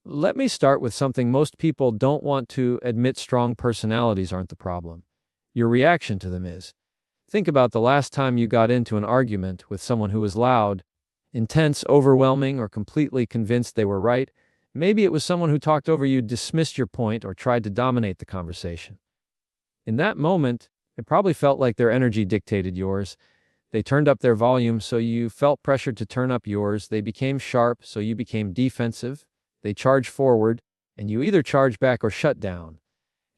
Let me start with something most people don't want to admit: strong personalities aren't the problem. Your reaction to them is. Think about the last time you got into an argument with someone who was loud, intense, overwhelming, or completely convinced they were right. Maybe it was someone who talked over you, dismissed your point, or tried to dominate the conversation. In that moment, it probably felt like their energy dictated yours. They turned up their volume, so you felt pressured to turn up yours. They became sharp, so you became defensive. They charged forward, and you either charged back or shut down.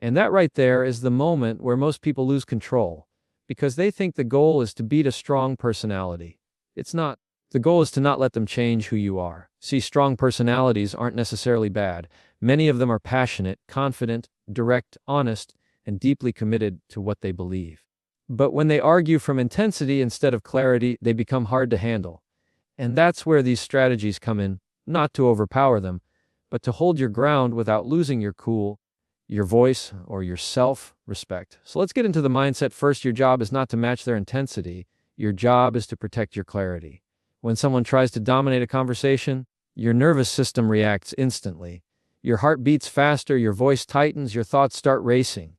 And that right there is the moment where most people lose control, because they think the goal is to beat a strong personality. It's not. The goal is to not let them change who you are. See, strong personalities aren't necessarily bad. Many of them are passionate, confident, direct, honest, and deeply committed to what they believe. But when they argue from intensity instead of clarity, they become hard to handle. And that's where these strategies come in, not to overpower them, but to hold your ground without losing your cool, your voice, or your self-respect. So let's get into the mindset first. Your job is not to match their intensity. Your job is to protect your clarity. When someone tries to dominate a conversation, your nervous system reacts instantly. Your heart beats faster, your voice tightens, your thoughts start racing.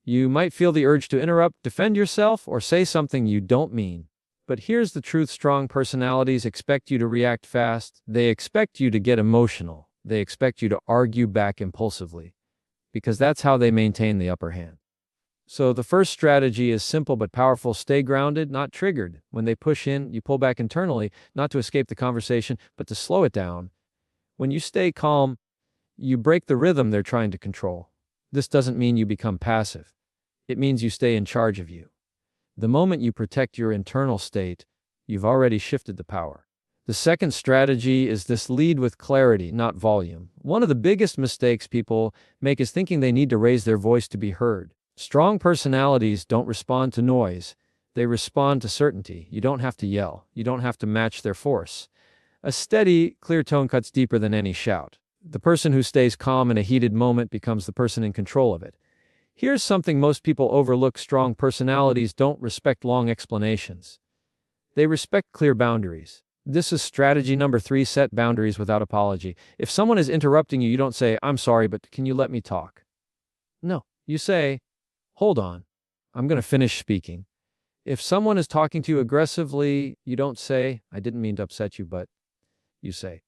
You might feel the urge to interrupt, defend yourself, or say something you don't mean. But here's the truth: strong personalities expect you to react fast. They expect you to get emotional. They expect you to argue back impulsively, because that's how they maintain the upper hand. So the first strategy is simple but powerful: stay grounded, not triggered. When they push in, you pull back internally, not to escape the conversation, but to slow it down. When you stay calm, you break the rhythm they're trying to control. This doesn't mean you become passive. It means you stay in charge of you. The moment you protect your internal state, you've already shifted the power. The second strategy is this: lead with clarity, not volume. One of the biggest mistakes people make is thinking they need to raise their voice to be heard. Strong personalities don't respond to noise. They respond to certainty. You don't have to yell. You don't have to match their force. A steady, clear tone cuts deeper than any shout. The person who stays calm in a heated moment becomes the person in control of it. Here's something most people overlook: strong personalities don't respect long explanations. They respect clear boundaries. This is strategy number 3: set boundaries without apology. If someone is interrupting you, you don't say, "I'm sorry, but can you let me talk?" No, you say, "Hold on, I'm going to finish speaking." If someone is talking to you aggressively, you don't say, "I didn't mean to upset you," but you say,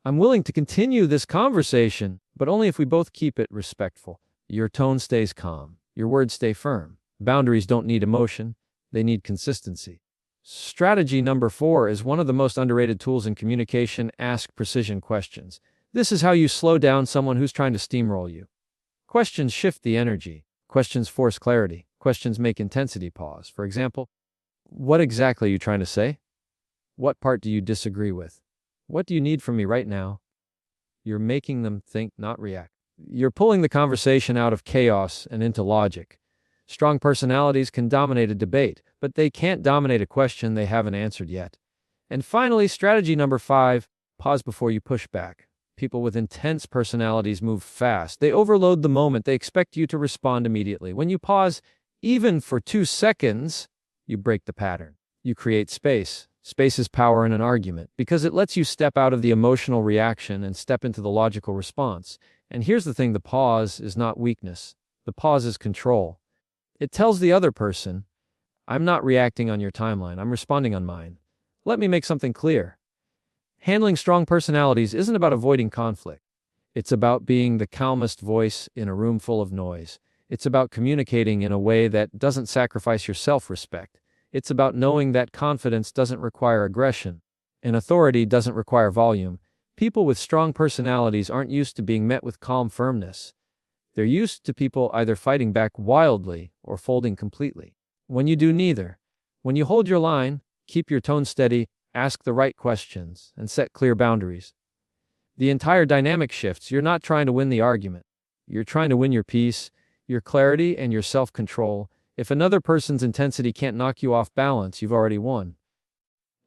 "I'm willing to continue this conversation, but only if we both keep it respectful." Your tone stays calm. Your words stay firm. Boundaries don't need emotion. They need consistency. Strategy number 4 is one of the most underrated tools in communication: ask precision questions. This is how you slow down someone who's trying to steamroll you. Questions shift the energy. Questions force clarity. Questions make intensity pause. For example, what exactly are you trying to say? What part do you disagree with? What do you need from me right now? You're making them think, not react. You're pulling the conversation out of chaos and into logic. Strong personalities can dominate a debate, but they can't dominate a question they haven't answered yet. And finally, strategy number 5, pause before you push back. People with intense personalities move fast. They overload the moment. They expect you to respond immediately. When you pause, even for 2 seconds, you break the pattern. You create space. Space is power in an argument, because it lets you step out of the emotional reaction and step into the logical response. And here's the thing: the pause is not weakness. The pause is control. It tells the other person, "I'm not reacting on your timeline. I'm responding on mine. Let me make something clear." Handling strong personalities isn't about avoiding conflict. It's about being the calmest voice in a room full of noise. It's about communicating in a way that doesn't sacrifice your self-respect. It's about knowing that confidence doesn't require aggression, and authority doesn't require volume. People with strong personalities aren't used to being met with calm firmness. They're used to people either fighting back wildly or folding completely. When you do neither, when you hold your line, keep your tone steady, ask the right questions, and set clear boundaries, the entire dynamic shifts. You're not trying to win the argument. You're trying to win your peace, your clarity, and your self-control. If another person's intensity can't knock you off balance, you've already won.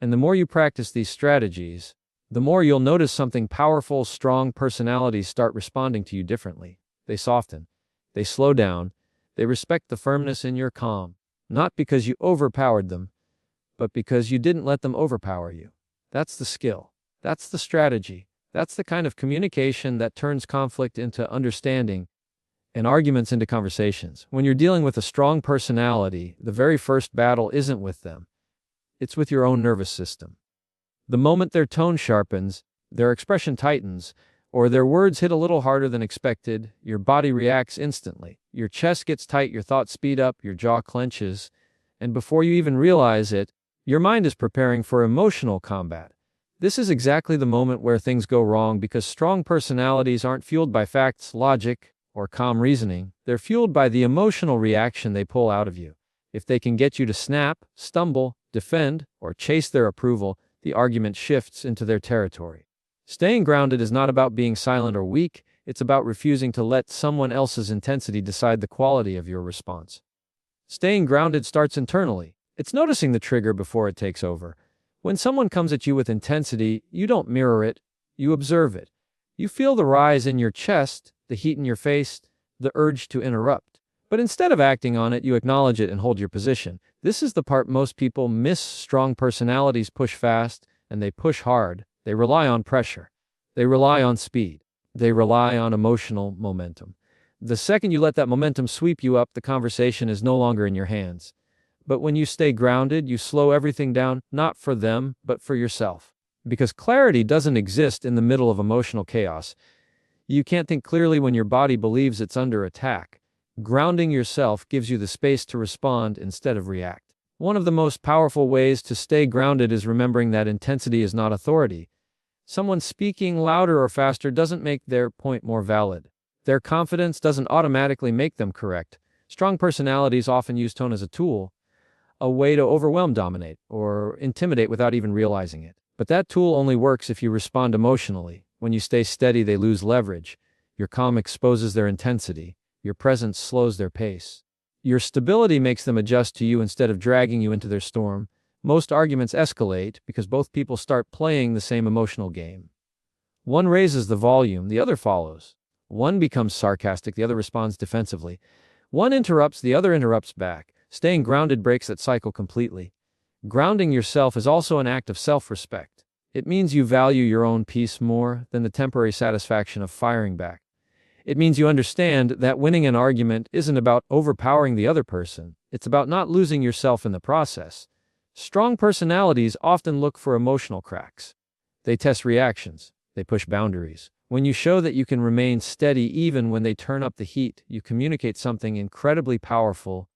And the more you practice these strategies, the more you'll notice something powerful: strong personalities start responding to you differently. They soften. They slow down. They respect the firmness in your calm, not because you overpowered them, but because you didn't let them overpower you. That's the skill. That's the strategy. That's the kind of communication that turns conflict into understanding and arguments into conversations. When you're dealing with a strong personality, the very first battle isn't with them, it's with your own nervous system. The moment their tone sharpens, their expression tightens, or their words hit a little harder than expected, your body reacts instantly. Your chest gets tight, your thoughts speed up, your jaw clenches, and before you even realize it, your mind is preparing for emotional combat. This is exactly the moment where things go wrong because strong personalities aren't fueled by facts, logic, or calm reasoning. They're fueled by the emotional reaction they pull out of you. If they can get you to snap, stumble, defend, or chase their approval, the argument shifts into their territory. Staying grounded is not about being silent or weak, it's about refusing to let someone else's intensity decide the quality of your response. Staying grounded starts internally. It's noticing the trigger before it takes over. When someone comes at you with intensity, you don't mirror it, you observe it. You feel the rise in your chest, the heat in your face, the urge to interrupt. But instead of acting on it, you acknowledge it and hold your position. This is the part most people miss. Strong personalities push fast, and they push hard. They rely on pressure. They rely on speed. They rely on emotional momentum. The second you let that momentum sweep you up, the conversation is no longer in your hands. But when you stay grounded, you slow everything down, not for them, but for yourself. Because clarity doesn't exist in the middle of emotional chaos. You can't think clearly when your body believes it's under attack. Grounding yourself gives you the space to respond instead of react. One of the most powerful ways to stay grounded is remembering that intensity is not authority. Someone speaking louder or faster doesn't make their point more valid. Their confidence doesn't automatically make them correct. Strong personalities often use tone as a tool, a way to overwhelm, dominate, or intimidate without even realizing it. But that tool only works if you respond emotionally. When you stay steady, they lose leverage. Your calm exposes their intensity. Your presence slows their pace. Your stability makes them adjust to you instead of dragging you into their storm. Most arguments escalate because both people start playing the same emotional game. One raises the volume, the other follows. One becomes sarcastic, the other responds defensively. One interrupts, the other interrupts back. Staying grounded breaks that cycle completely. Grounding yourself is also an act of self-respect. It means you value your own peace more than the temporary satisfaction of firing back. It means you understand that winning an argument isn't about overpowering the other person. It's about not losing yourself in the process. Strong personalities often look for emotional cracks. They test reactions. They push boundaries. When you show that you can remain steady even when they turn up the heat, you communicate something incredibly powerful.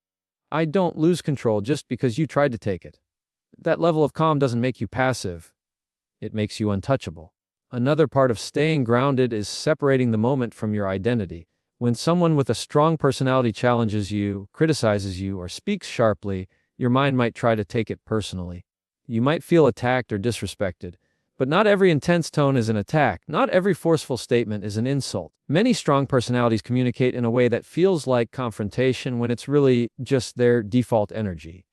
I don't lose control just because you tried to take it. That level of calm doesn't make you passive. It makes you untouchable. Another part of staying grounded is separating the moment from your identity. When someone with a strong personality challenges you, criticizes you, or speaks sharply, your mind might try to take it personally. You might feel attacked or disrespected. But not every intense tone is an attack. Not every forceful statement is an insult. Many strong personalities communicate in a way that feels like confrontation when it's really just their default energy.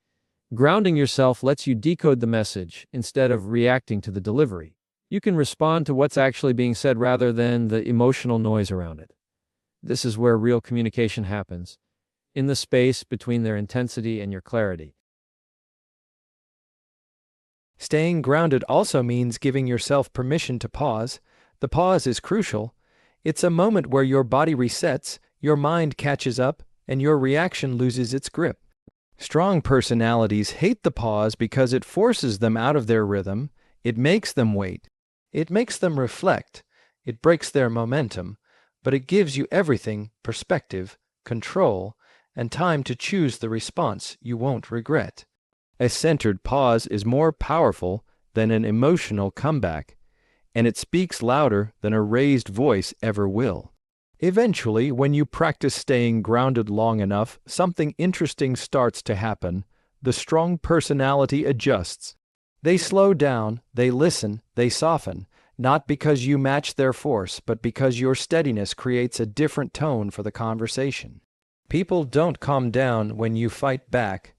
Grounding yourself lets you decode the message instead of reacting to the delivery. You can respond to what's actually being said rather than the emotional noise around it. This is where real communication happens, in the space between their intensity and your clarity. Staying grounded also means giving yourself permission to pause. The pause is crucial. It's a moment where your body resets, your mind catches up, and your reaction loses its grip. Strong personalities hate the pause because it forces them out of their rhythm. It makes them wait. It makes them reflect. It breaks their momentum, but it gives you everything: perspective, control, and time to choose the response you won't regret. A centered pause is more powerful than an emotional comeback, and it speaks louder than a raised voice ever will. Eventually, when you practice staying grounded long enough, something interesting starts to happen. The strong personality adjusts. They slow down, they listen, they soften, not because you match their force, but because your steadiness creates a different tone for the conversation. People don't calm down when you fight back.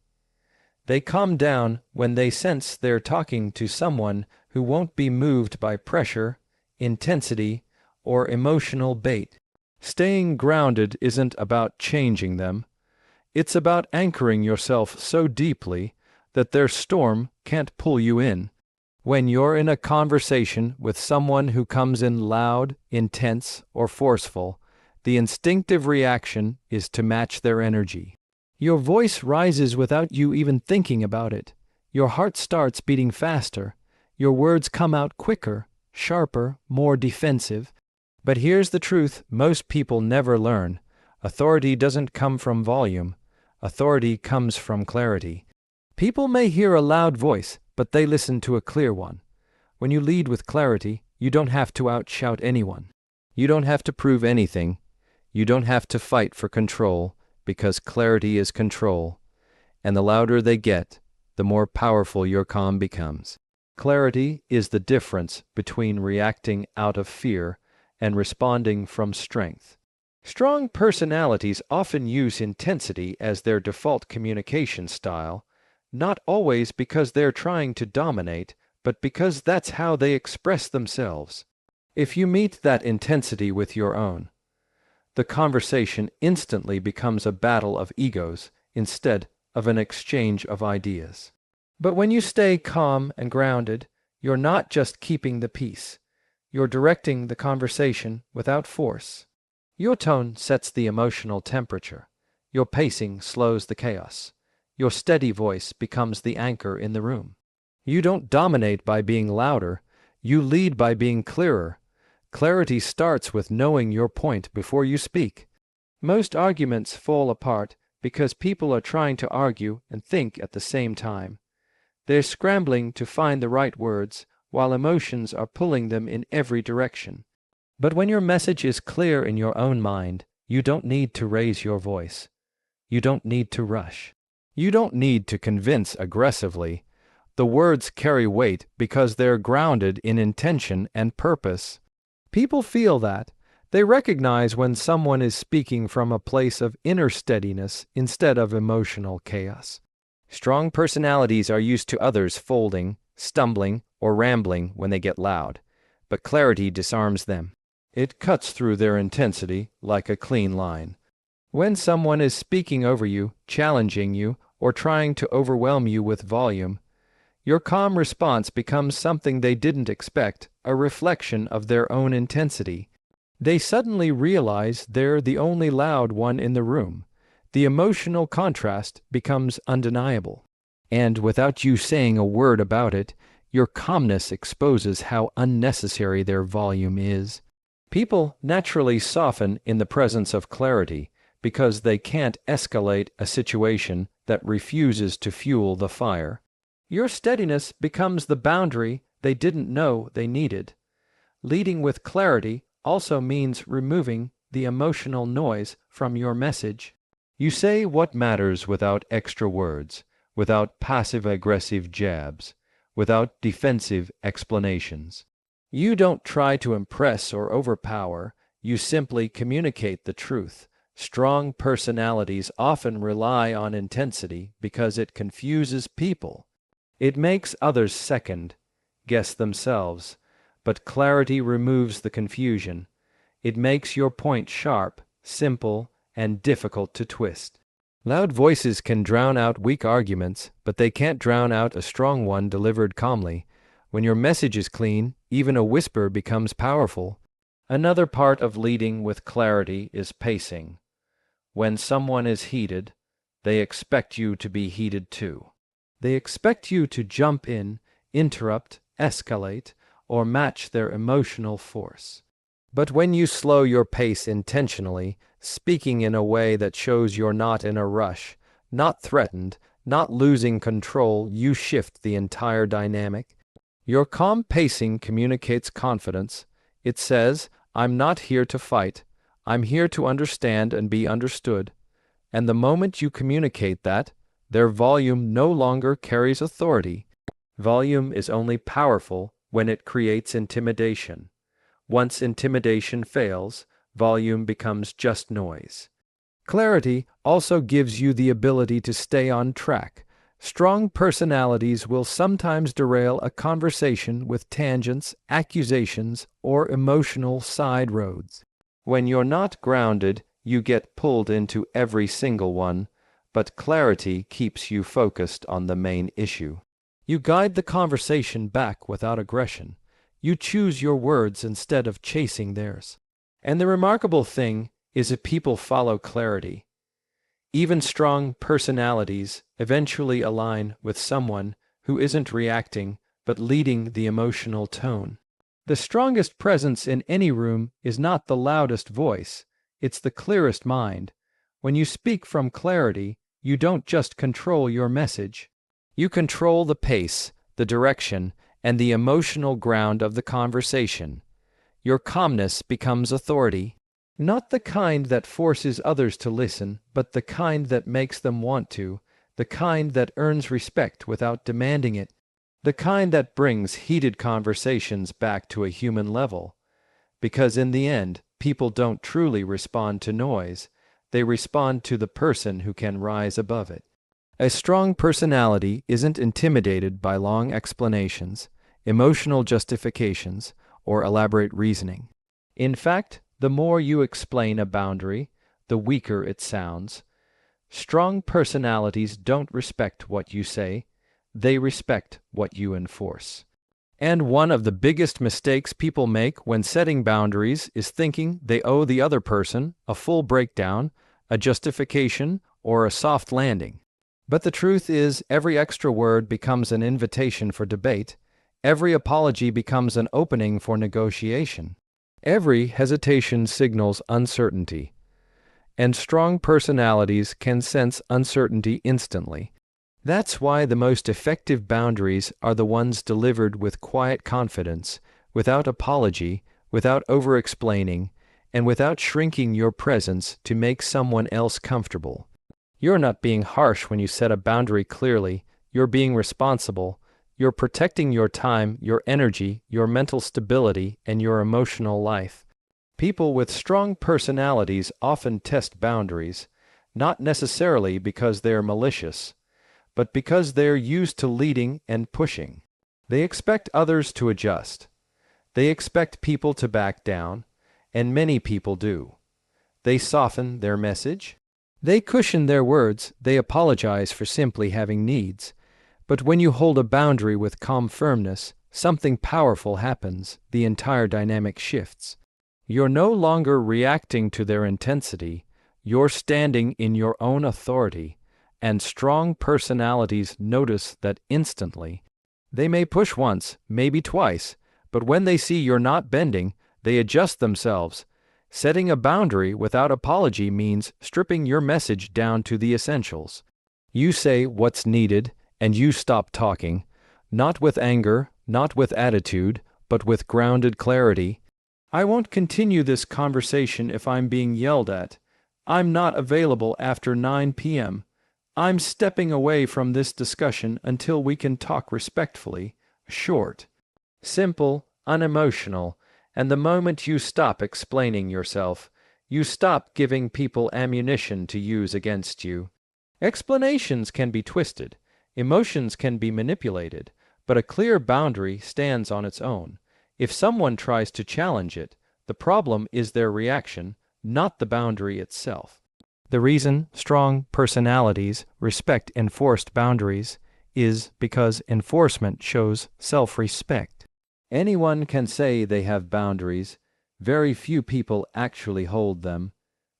They calm down when they sense they're talking to someone who won't be moved by pressure, intensity, or emotional bait. Staying grounded isn't about changing them. It's about anchoring yourself so deeply that their storm can't pull you in. When you're in a conversation with someone who comes in loud, intense, or forceful, the instinctive reaction is to match their energy. Your voice rises without you even thinking about it. Your heart starts beating faster. Your words come out quicker, sharper, more defensive. But here's the truth most people never learn. Authority doesn't come from volume. Authority comes from clarity. People may hear a loud voice, but they listen to a clear one. When you lead with clarity, you don't have to outshout anyone. You don't have to prove anything. You don't have to fight for control, because clarity is control. And the louder they get, the more powerful your calm becomes. Clarity is the difference between reacting out of fear and responding from strength. Strong personalities often use intensity as their default communication style, not always because they're trying to dominate, but because that's how they express themselves. If you meet that intensity with your own, the conversation instantly becomes a battle of egos instead of an exchange of ideas. But when you stay calm and grounded, you're not just keeping the peace. You're directing the conversation without force. Your tone sets the emotional temperature. Your pacing slows the chaos. Your steady voice becomes the anchor in the room. You don't dominate by being louder. You lead by being clearer. Clarity starts with knowing your point before you speak. Most arguments fall apart because people are trying to argue and think at the same time. They're scrambling to find the right words while emotions are pulling them in every direction. But when your message is clear in your own mind, you don't need to raise your voice. You don't need to rush. You don't need to convince aggressively. The words carry weight because they're grounded in intention and purpose. People feel that. They recognize when someone is speaking from a place of inner steadiness instead of emotional chaos. Strong personalities are used to others folding, stumbling, or rambling when they get loud, but clarity disarms them. It cuts through their intensity like a clean line. When someone is speaking over you, challenging you, or trying to overwhelm you with volume, your calm response becomes something they didn't expect, a reflection of their own intensity. They suddenly realize they're the only loud one in the room. The emotional contrast becomes undeniable. And without you saying a word about it, your calmness exposes how unnecessary their volume is. People naturally soften in the presence of clarity because they can't escalate a situation that refuses to fuel the fire. Your steadiness becomes the boundary they didn't know they needed. Leading with clarity also means removing the emotional noise from your message. You say what matters without extra words, without passive-aggressive jabs, without defensive explanations. You don't try to impress or overpower, you simply communicate the truth. Strong personalities often rely on intensity because it confuses people. It makes others second, guess themselves, but clarity removes the confusion. It makes your point sharp, simple, and difficult to twist. Loud voices can drown out weak arguments, but they can't drown out a strong one delivered calmly. When your message is clean, even a whisper becomes powerful. Another part of leading with clarity is pacing. When someone is heated, they expect you to be heated too. They expect you to jump in, interrupt, escalate, or match their emotional force. But when you slow your pace intentionally, speaking in a way that shows you're not in a rush, not threatened, not losing control, you shift the entire dynamic. Your calm pacing communicates confidence. It says, I'm not here to fight. I'm here to understand and be understood. And the moment you communicate that, their volume no longer carries authority. Volume is only powerful when it creates intimidation. Once intimidation fails, volume becomes just noise. Clarity also gives you the ability to stay on track. Strong personalities will sometimes derail a conversation with tangents, accusations, or emotional side roads. When you're not grounded, you get pulled into every single one, but clarity keeps you focused on the main issue. You guide the conversation back without aggression. You choose your words instead of chasing theirs. And the remarkable thing is that people follow clarity. Even strong personalities eventually align with someone who isn't reacting but leading the emotional tone. The strongest presence in any room is not the loudest voice, it's the clearest mind. When you speak from clarity, you don't just control your message. You control the pace, the direction, and the emotional ground of the conversation. Your calmness becomes authority, not the kind that forces others to listen, but the kind that makes them want to, the kind that earns respect without demanding it, the kind that brings heated conversations back to a human level. Because in the end, people don't truly respond to noise, they respond to the person who can rise above it. A strong personality isn't intimidated by long explanations, emotional justifications, or elaborate reasoning. In fact, the more you explain a boundary, the weaker it sounds. Strong personalities don't respect what you say, they respect what you enforce. And one of the biggest mistakes people make when setting boundaries is thinking they owe the other person a full breakdown, a justification, or a soft landing. But the truth is, every extra word becomes an invitation for debate. Every apology becomes an opening for negotiation. Every hesitation signals uncertainty. And strong personalities can sense uncertainty instantly. That's why the most effective boundaries are the ones delivered with quiet confidence, without apology, without over-explaining, and without shrinking your presence to make someone else comfortable. You're not being harsh when you set a boundary clearly, you're being responsible. You're protecting your time, your energy, your mental stability, and your emotional life. People with strong personalities often test boundaries, not necessarily because they're malicious, but because they're used to leading and pushing. They expect others to adjust. They expect people to back down, and many people do. They soften their message. They cushion their words. They apologize for simply having needs. But when you hold a boundary with calm firmness, something powerful happens. The entire dynamic shifts. You're no longer reacting to their intensity. You're standing in your own authority. And strong personalities notice that instantly. They may push once, maybe twice, but when they see you're not bending, they adjust themselves. Setting a boundary without apology means stripping your message down to the essentials. You say what's needed, and you stop talking, not with anger, not with attitude, but with grounded clarity. I won't continue this conversation if I'm being yelled at. I'm not available after 9 p.m. I'm stepping away from this discussion until we can talk respectfully. Short, simple, unemotional, and the moment you stop explaining yourself, you stop giving people ammunition to use against you. Explanations can be twisted, emotions can be manipulated, but a clear boundary stands on its own. If someone tries to challenge it, the problem is their reaction, not the boundary itself. The reason strong personalities respect enforced boundaries is because enforcement shows self-respect. Anyone can say they have boundaries. Very few people actually hold them.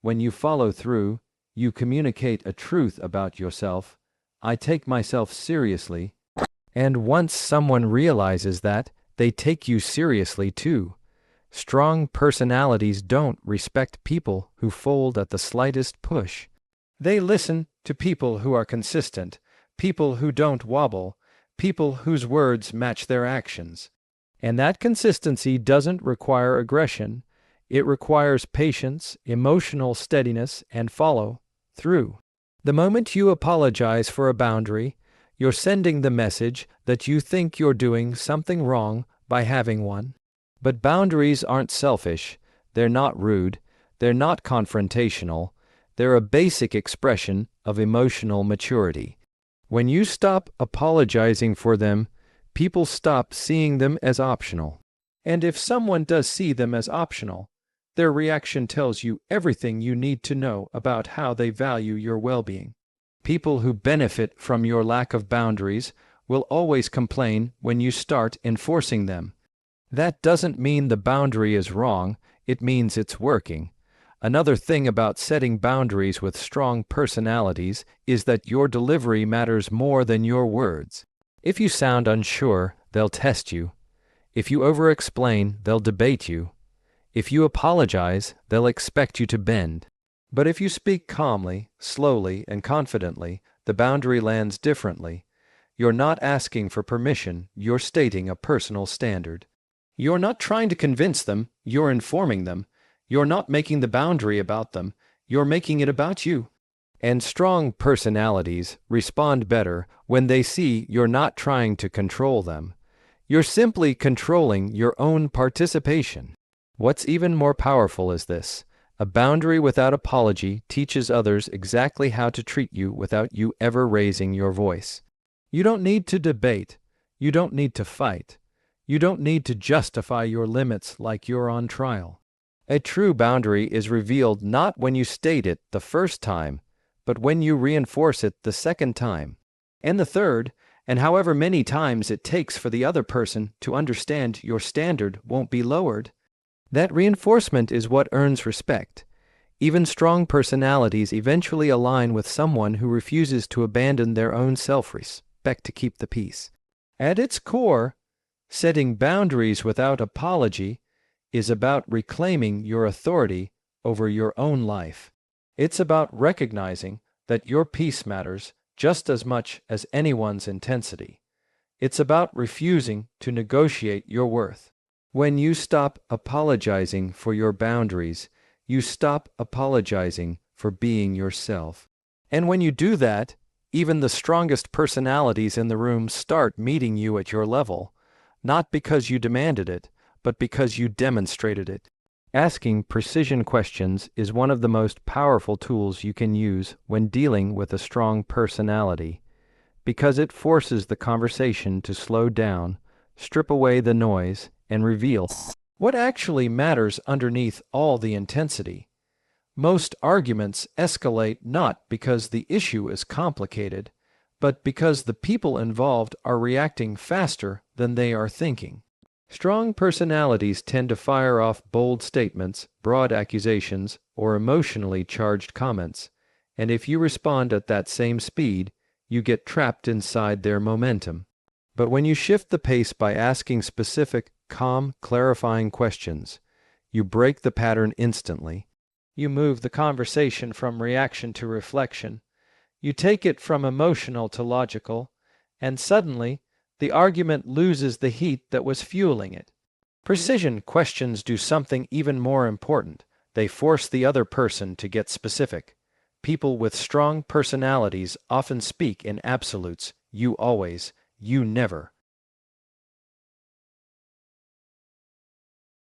When you follow through, you communicate a truth about yourself. I take myself seriously. And once someone realizes that, they take you seriously too. Strong personalities don't respect people who fold at the slightest push. They listen to people who are consistent, people who don't wobble, people whose words match their actions. And that consistency doesn't require aggression. It requires patience, emotional steadiness, and follow through. The moment you apologize for a boundary, you're sending the message that you think you're doing something wrong by having one. But boundaries aren't selfish, they're not rude, they're not confrontational, they're a basic expression of emotional maturity. When you stop apologizing for them, people stop seeing them as optional. And if someone does see them as optional, their reaction tells you everything you need to know about how they value your well-being. People who benefit from your lack of boundaries will always complain when you start enforcing them. That doesn't mean the boundary is wrong, it means it's working. Another thing about setting boundaries with strong personalities is that your delivery matters more than your words. If you sound unsure, they'll test you. If you over-explain, they'll debate you. If you apologize, they'll expect you to bend. But if you speak calmly, slowly, and confidently, the boundary lands differently. You're not asking for permission, you're stating a personal standard. You're not trying to convince them, you're informing them. You're not making the boundary about them, you're making it about you. And strong personalities respond better when they see you're not trying to control them. You're simply controlling your own participation. What's even more powerful is this: a boundary without apology teaches others exactly how to treat you without you ever raising your voice. You don't need to debate. You don't need to fight. You don't need to justify your limits like you're on trial. A true boundary is revealed not when you state it the first time, but when you reinforce it the second time, and the third, and however many times it takes for the other person to understand your standard won't be lowered. That reinforcement is what earns respect. Even strong personalities eventually align with someone who refuses to abandon their own self-respect to keep the peace. At its core, setting boundaries without apology is about reclaiming your authority over your own life. It's about recognizing that your peace matters just as much as anyone's intensity. It's about refusing to negotiate your worth. When you stop apologizing for your boundaries, you stop apologizing for being yourself. And when you do that, even the strongest personalities in the room start meeting you at your level, not because you demanded it, but because you demonstrated it. Asking precision questions is one of the most powerful tools you can use when dealing with a strong personality, because it forces the conversation to slow down, strip away the noise, and reveal what actually matters underneath all the intensity. Most arguments escalate not because the issue is complicated, but because the people involved are reacting faster than they are thinking. Strong personalities tend to fire off bold statements, broad accusations, or emotionally charged comments, and if you respond at that same speed, you get trapped inside their momentum. But when you shift the pace by asking specific, calm, clarifying questions, you break the pattern instantly. You move the conversation from reaction to reflection. You take it from emotional to logical, and suddenly, the argument loses the heat that was fueling it. Precision questions do something even more important. They force the other person to get specific. People with strong personalities often speak in absolutes: you always, you never,